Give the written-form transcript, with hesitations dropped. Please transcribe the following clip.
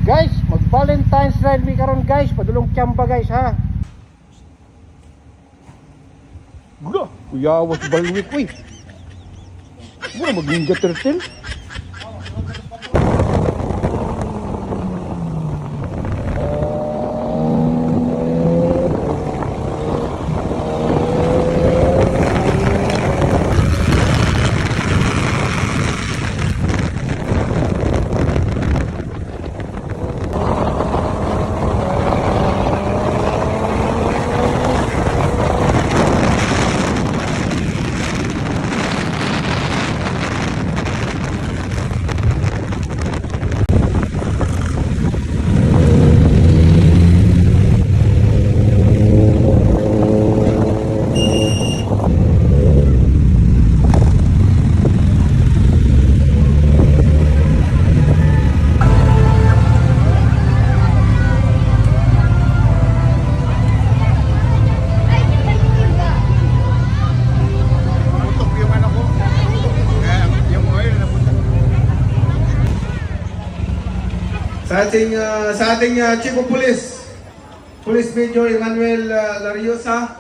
Guys, mag Valentines ride mi karon guys, padulong Kiamba guys ha. Gula, kuyawas balwik uy. Mura maging gatertin. Sa ating Chief of Police, Police Major Emmanuel Lariosa.